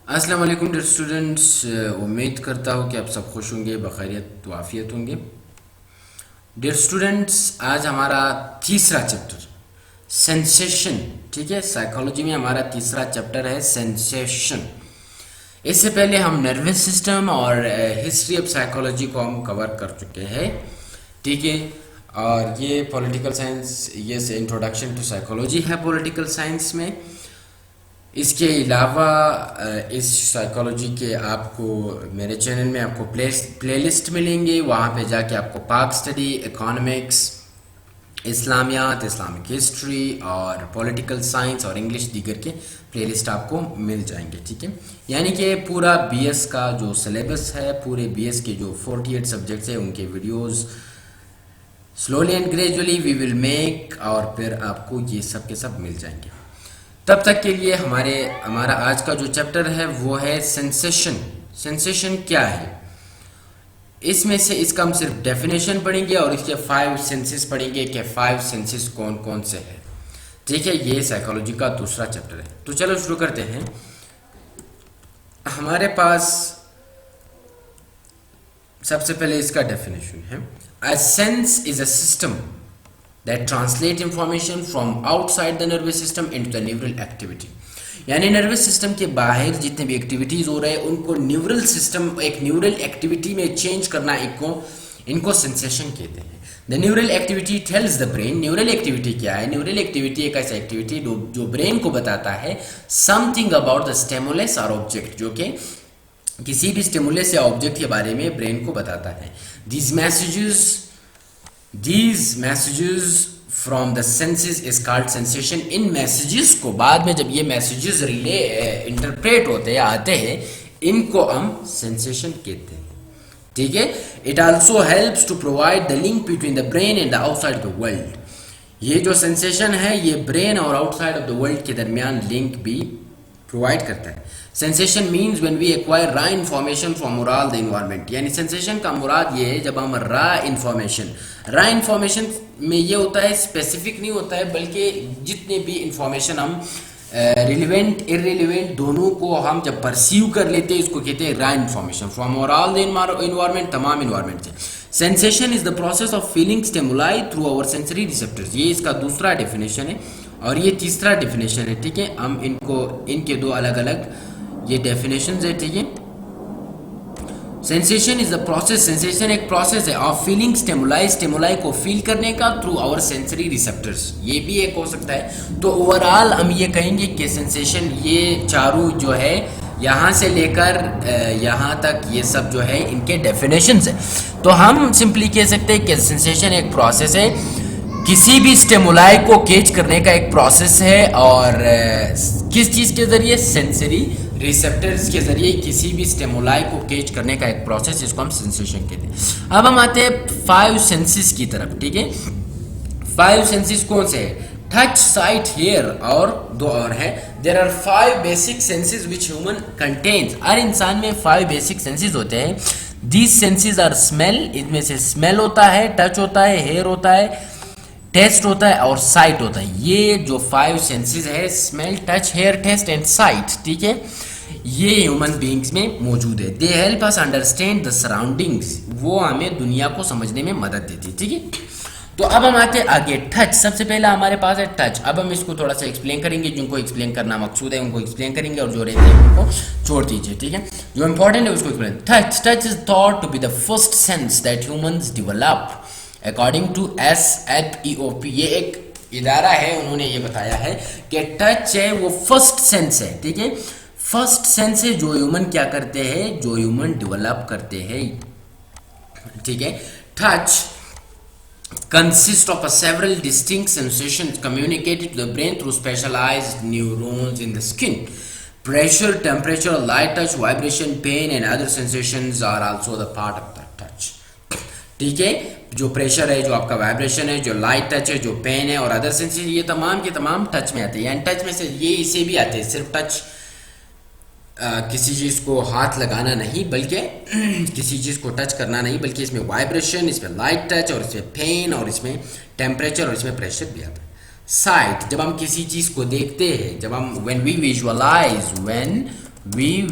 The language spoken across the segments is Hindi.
अस्सलाम वालेकुम डियर स्टूडेंट्स। उम्मीद करता हूँ कि आप सब खुश होंगे, बखैरियत वाफियत होंगे। डियर स्टूडेंट्स, आज हमारा तीसरा चैप्टर सेंसेशन, ठीक है। साइकोलॉजी में हमारा तीसरा चैप्टर है सेंसेशन। इससे पहले हम नर्वस सिस्टम और हिस्ट्री ऑफ साइकोलॉजी को हम कवर कर चुके हैं, ठीक है। और ये पॉलिटिकल साइंस, ये इंट्रोडक्शन टू साइकोलॉजी है पॉलिटिकल साइंस में। इसके अलावा इस साइकोलॉजी के आपको मेरे चैनल में आपको प्लेलिस्ट मिलेंगे, वहाँ पे जाके आपको पाक स्टडी, इकोनॉमिक्स, इस्लामियात, इस्लामिक हिस्ट्री और पॉलिटिकल साइंस और इंग्लिश दीगर के प्लेलिस्ट आपको मिल जाएंगे, ठीक है। यानी कि पूरा बीएस का जो सिलेबस है, पूरे बीएस के जो 48 सब्जेक्ट्स हैं उनके videos slowly and gradually we will make, और फिर आपको ये सब के सब मिल जाएंगे। तब तक के लिए हमारा आज का जो चैप्टर है वो है सेंसेशन। सेंसेशन क्या है, इसमें से इसका हम सिर्फ डेफिनेशन पढ़ेंगे और इसके 5 सेंसेस पढ़ेंगे कि 5 सेंसेस कौन कौन से हैं, ठीक है। ये साइकोलॉजी का दूसरा चैप्टर है। तो चलो शुरू करते हैं। हमारे पास सबसे पहले इसका डेफिनेशन है, a sense is a system that translate information from outside the nervous system into the neural activity। यानी नर्वस सिस्टम के बाहर जितने भी एक्टिविटीज हो रहे हैं उनको न्यूरल सिस्टम, एक न्यूरल एक्टिविटी में चेंज करना, इनको सेंसेशन कहते हैं। The neural activity tells the brain. Neural activity क्या है? न्यूरल एक्टिविटी एक ऐसा एक्टिविटी जो ब्रेन को बताता है समथिंग अबाउट द स्टिमुलस और ऑब्जेक्ट, जो कि किसी भी स्टिमुलस या ऑब्जेक्ट के बारे में ब्रेन को बताता है। These messages from the senses is called sensation। In messages को बाद में जब ये messages रिले इंटरप्रेट होते हैं, आते हैं, इनको हम sensation कहते हैं, ठीक है। It also helps to provide the link between the brain and the outside of the world। ये जो sensation है ये brain और outside of the world के दरमियान लिंक भी प्रोवाइड करता है। Sensation means when we acquire raw information from overall the environment. यानी सेंसेशन का मुराद ये है जब हम रा इन्फॉर्मेशन में ये होता है, स्पेसिफिक नहीं होता है, बल्कि जितने भी इंफॉर्मेशन हम रिलेवेंट इररिलेवेंट दोनों को हम जब परसीव कर लेते हैं इसको कहते हैं raw information from overall the environment, तमाम इन्वायरमेंट से। Sensation is the process of feeling stimuli through our sensory receptors. ये इसका दूसरा डेफिनेशन है और ये तीसरा डेफिनेशन है, ठीक है। हम इनके दो अलग अलग ये डेफिनेशंस है, ठीक है। Sensation is the process, sensation एक प्रोसेस है ऑफ फीलिंग स्टिमुलाई को फील करने का थ्रू आवर सेंसरी रिसेप्टर्स। ये भी एक हो सकता है। तो ओवरऑल हम ये कहेंगे कि सेंसेशन ये चारों जो है यहाँ से लेकर यहाँ तक ये सब जो है इनके डेफिनेशंस है। तो हम सिंपली कह सकते हैं कि सेंसेशन एक प्रोसेस है, किसी भी स्टिमुलाई को केच करने का एक प्रोसेस है, और किस चीज़ के ज़रिए? सेंसरी रिसेप्टर्स के ज़रिए किसी भी स्टिमुलाई को केच करने का एक प्रोसेस, इसको हम सेंसेशन कहते हैं। अब हम आते हैं 5 सेंसेस की तरफ, ठीक है। 5 सेंसेस कौन से हैं? टच, साइट, हेयर और दो और हैं। There are 5 basic senses which human contains. हर इंसान में 5 बेसिक सेंसेस होते हैं। दीज सेंसेस आर स्मेल, इनमें से स्मेल होता है, टच होता है, हेयर होता है, टेस्ट होता है और साइट होता है। ये जो 5 सेंसेस है, smell, touch, hear, taste and sight, ठीक है, ये ह्यूमन बीइंग्स में मौजूद है। They help us understand the surroundings. वो हमें दुनिया को समझने में मदद देती है, ठीक है। तो अब हम आते हैं आगे। टच, सबसे पहला हमारे पास है टच। अब हम इसको थोड़ा सा एक्सप्लेन करेंगे, जिनको एक्सप्लेन करना मकसूद है उनको एक्सप्लेन करेंगे और जो रहते हैं उनको छोड़ दीजिए, ठीक है। जो इंपॉर्टेंट है उसको explain. Touch is thought to be the first sense that humans develop according to SFEOP। ये एक इदारा है, उन्होंने ये बताया है कि टच है वो फर्स्ट सेंस है, ठीक है। फर्स्ट सेंस है जो ह्यूमन क्या करते हैं, जो ह्यूमन डेवलप करते हैं, ठीक है। Touch consist of a several distinct sensations communicated to the brain through specialized neurons in the skin। Pressure, temperature, light touch, vibration, pain and other sensations are also the part of the touch, ठीक है। जो प्रेशर है, जो आपका वाइब्रेशन है, जो लाइट टच है, जो पेन है और अदर सेंसेशन, ये तमाम के तमाम टच में आते हैं। यानी टच में से ये इसे भी आते हैं। सिर्फ टच किसी चीज़ को हाथ लगाना नहीं, बल्कि किसी चीज़ को टच करना नहीं, बल्कि इसमें वाइब्रेशन, इसमें लाइट टच और इसमें पेन और इसमें टेम्परेचर और इसमें प्रेशर भी आता है। साइट, जब हम किसी चीज़ को देखते हैं, जब हम when we we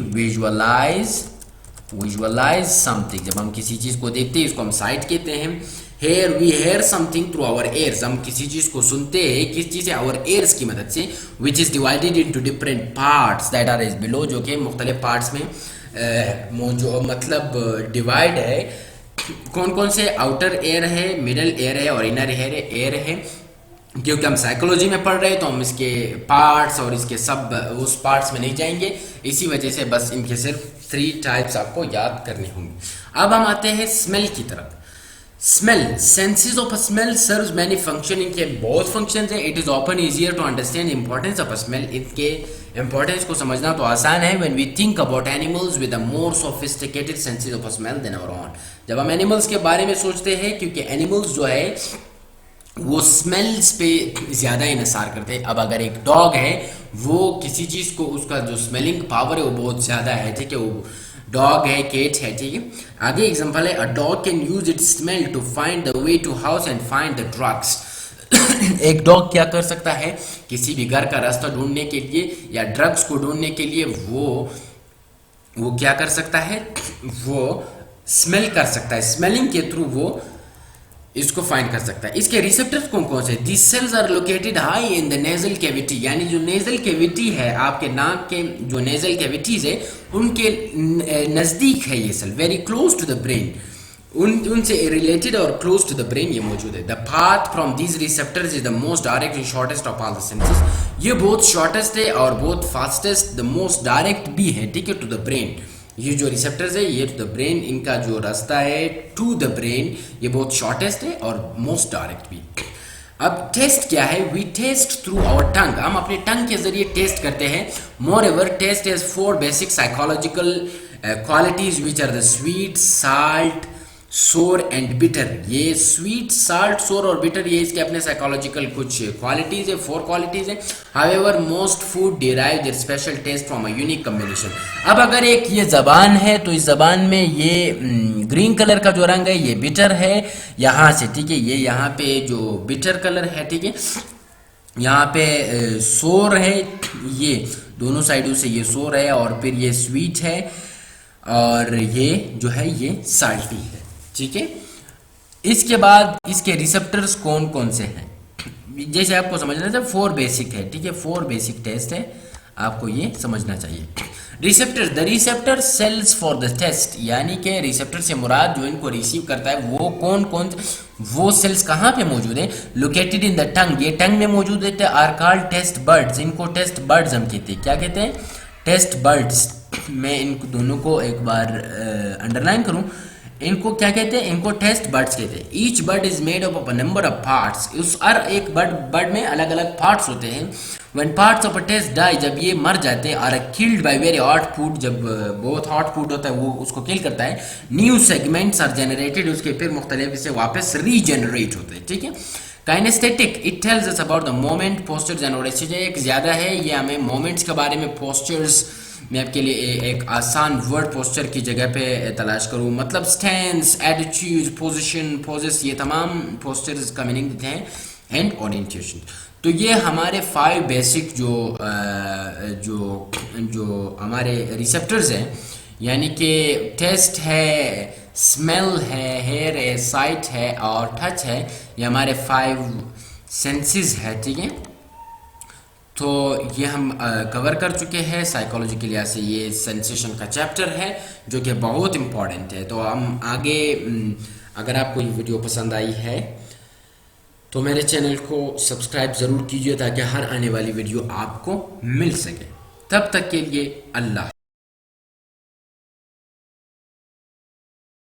visualize something, जब हम किसी चीज को देखते हैं इसको हम साइट कहते हैं। Hear we hear something through our ears, हम किसी चीज को सुनते हैं किस चीज से, आवर एयर्स की मदद से, which is divided into different parts that are is below, जो कि मुख्तलिफ पार्ट्स में जो मतलब डिवाइड है। कौन कौन से, आउटर एयर है, मिडल एयर है और इनर एयर है। क्योंकि हम साइकोलॉजी में पढ़ रहे हैं तो हम इसके पार्ट्स और इसके सब उस पार्ट्स में नहीं जाएंगे, इसी वजह से बस इनके सिर्फ 3 टाइप्स आपको याद करने होंगे। अब हम आते हैं स्मेल की तरफ। Smell, senses of smell serves many function, इनके बहुत फंक्शंस है। It is often easier to understand importance of smell, इनके इंपॉर्टेंस को समझना तो आसान है। When we think about animals with a more sophisticated senses of smell than our own, जब हम एनिमल्स के बारे में सोचते हैं, क्योंकि एनिमल्स जो है वो स्मेल्स पे ज़्यादा इन्हिसार करते हैं। अब अगर एक डॉग है वो किसी चीज़ को, उसका जो स्मेलिंग पावर है वो बहुत ज़्यादा है, ठीक है, वो डॉग है, कैट है, ठीक है। आगे एग्जांपल है, a dog can use its smell to find the way to house and find the drugs. एक डॉग क्या कर सकता है, किसी भी घर का रास्ता ढूंढने के लिए या ड्रग्स को ढूंढने के लिए वो क्या कर सकता है, वो स्मेल कर सकता है, स्मेलिंग के थ्रू वो इसको फाइंड कर सकता है। इसके रिसेप्टर्स कौन कौन से, this cells are located high in the nasal cavity, यानी जो नेजल कैविटी है, आपके नाक के जो नेजल कैविटीज है उनके नज़दीक है ये cell, very close to the brain, उनसे रिलेटेड और क्लोज टू द ब्रेन ये मौजूद है। The path from these receptors is the most direct and shortest of all the senses, ये बहुत शॉर्टेस्ट है और बहुत फास्टेस्ट, द मोस्ट डायरेक्ट भी है, ठीक है, टू द ब्रेन। ये जो रिसेप्टर्स है ये टू द ब्रेन, इनका जो रास्ता है टू द ब्रेन ये बहुत शॉर्टेस्ट है और मोस्ट डायरेक्ट भी। अब टेस्ट क्या है, we taste through our tongue, हम अपने टंग के जरिए टेस्ट करते हैं। Moreover taste has 4 basic psychological qualities which are the sweet, salt, sour and bitter. ये स्वीट, साल्ट, सोर और बिटर ये इसके अपने साइकोलॉजिकल कुछ क्वालिटीज है, 4 क्वालिटीज है। However most food derive their special taste from a unique combination. अब अगर एक ये जबान है तो इस जबान में ये ग्रीन कलर का जो रंग है ये बिटर है यहाँ से, ठीक है, ये यहाँ पे जो बिटर कलर है, ठीक है, यहाँ पे सोर है, ये दोनों साइडों से ये सोर है और फिर ये स्वीट है और ये जो है ये साल्टी है, ठीक है। इसके बाद इसके रिसेप्टर्स कौन कौन से हैं, जैसे आपको समझना चाहिए 4 बेसिक है, ठीक है, 4 बेसिक टेस्ट है, आपको ये समझना चाहिए। Receptor, the receptor cells for the taste, यानी कि रिसेप्टर से मुराद जो इनको रिसीव करता है वो कौन कौन, वो सेल्स कहाँ पे मौजूद है, लोकेटेड इन द टंग, ये टंग में मौजूद है, आर कॉल्ड टेस्ट बर्ड्स, इनको टेस्ट बर्ड्स हम कहते हैं। क्या कहते हैं, टेस्ट बर्ड्स। मैं इन दोनों को एक बार अंडरलाइन करूं, इनको क्या कहते हैं, इनको टेस्ट बर्ड्स कहते हैं। Each bird is made of a number of parts, उस हर एक बर्ड में अलग अलग पार्ट्स होते हैं। When parts of a taste die, जब ये मर जाते हैं, are killed by very hot food, जब बहुत हॉट फूड होता है वो उसको किल करता है, न्यू सेगमेंट्स आर जनरेटेड, उसके फिर मुख्तलिफ से वापस रीजनरेट होते हैं, ठीक है। Kinesthetic, it tells us about the moment, postures and audition, एक ज़्यादा है, ये हमें मोमेंट्स के बारे में, पोस्चर्स मैं आपके लिए एक आसान वर्ड पोस्चर की जगह पे तलाश करूँ, मतलब स्टैंस, एटीट्यूड, पोजीशन, पोजेस, ये तमाम पोस्चर्स का मीनिंग देते हैं, एंड ओरिएंटेशन। तो ये हमारे 5 बेसिक जो हमारे रिसेप्टर्स हैं, यानी कि टेस्ट है, स्मेल है, हेयर है, साइट है और टच है, ये हमारे 5 सेंसेस है, ठीक है। तो ये हम कवर कर चुके हैं साइकोलॉजी के लिहाज से, ये सेंसेशन का चैप्टर है जो कि बहुत इम्पॉर्टेंट है। तो हम आगे, अगर आपको ये वीडियो पसंद आई है तो मेरे चैनल को सब्सक्राइब ज़रूर कीजिए ताकि हर आने वाली वीडियो आपको मिल सके। तब तक के लिए अल्लाह।